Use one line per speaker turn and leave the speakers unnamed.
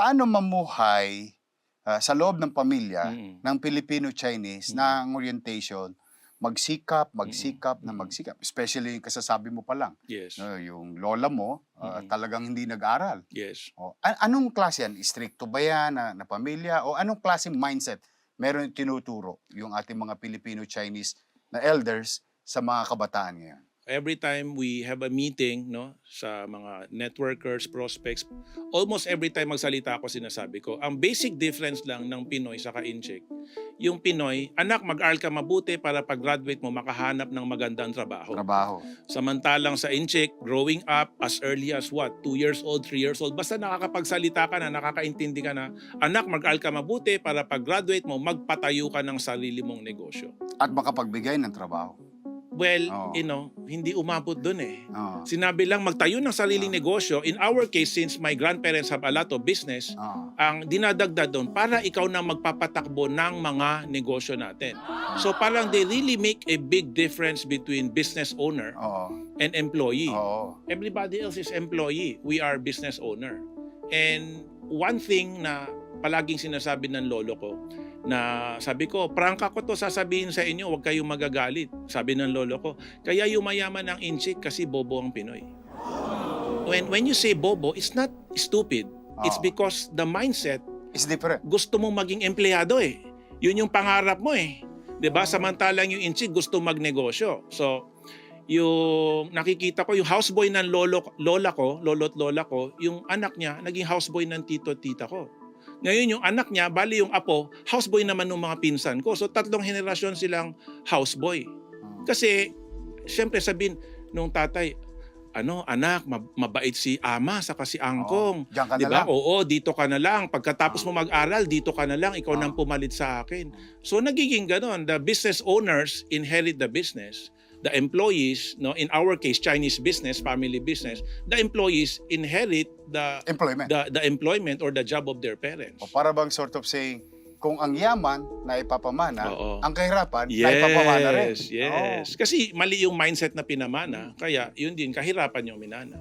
paano mamuhay, sa loob ng pamilya
Mm.
ng Filipino-Chinese
Mm.
na ang orientation, magsikap,
Mm.
magsikap na
Mm.
magsikap. Especially yung kasasabi mo pa lang,
Yes.
yung lola mo,
Mm.
talagang hindi nag-aral.
Yes.
Oh, anong klase yan? Stricto ba yan na pamilya? O anong klaseng mindset meron tinuturo yung ating mga Filipino-Chinese na elders sa mga kabataan ngayon?
Every time we have a meeting, no, sa mga networkers, prospects, almost every time magsalita ako, sinasabi ko, ang basic difference lang ng Pinoy sa Incheck, yung Pinoy, anak, mag-aral ka mabuti para pag-graduate mo makahanap ng magandang trabaho.
Trabaho.
Samantalang sa Incheck, growing up as early as what? 2 years old, 3 years old, basta nakakapagsalita ka na, nakakaintindi ka na, anak, mag-aral ka mabuti para pag-graduate mo, magpatayo ka ng sarili mong negosyo.
At makapagbigay ng trabaho.
Well,
Oo.
hindi umabot dun eh.
Oo.
Sinabi lang magtayo ng sariling negosyo. In our case, since my grandparents have a lot of business,
Oo.
ang dinadagdag doon para ikaw na magpapatakbo ng mga negosyo natin. So parang they really make a big difference between business owner
Oo.
and employee.
Oo.
Everybody else is employee. We are business owner. And one thing na palaging sinasabi ng lolo ko, na sabi ko, prangka ko to sasabihin sa inyo, huwag kayong magagalit. Sabi ng lolo ko, kaya yumayaman ang Incheck kasi bobo ang Pinoy. When you say bobo, it's not stupid. It's
Oo.
because the mindset,
It's different.
gusto mong maging empleyado eh. Yun yung pangarap mo eh. 'Di ba? Samantalang yung Incheck gusto magnegosyo. So, yung nakikita ko, yung houseboy ng lola ko, yung anak niya, naging houseboy ng tito-tita ko. Ngayon yung anak niya, bali yung apo, houseboy naman ng mga pinsan ko. So 3 henerasyon silang houseboy. Kasi, syempre sabihin nung tatay, anak, mabait si ama saka si angkong.
Diyan ka na
Diba?
lang.
Oo, dito ka na lang. Pagkatapos mo mag-aral, dito ka na lang. Ikaw nang pumalit sa akin. So nagiging ganon. The business owners inherit the business. The employees, no, in our case, Chinese business, family business, the employees inherit the
Employment.
the employment or the job of their parents.
O para bang sort of saying, kung ang yaman na ipapamana,
Oo.
ang kahirapan na ipapamana rin.
Yes. Kasi mali yung mindset na pinamana, kaya yun din, kahirapan yung minana.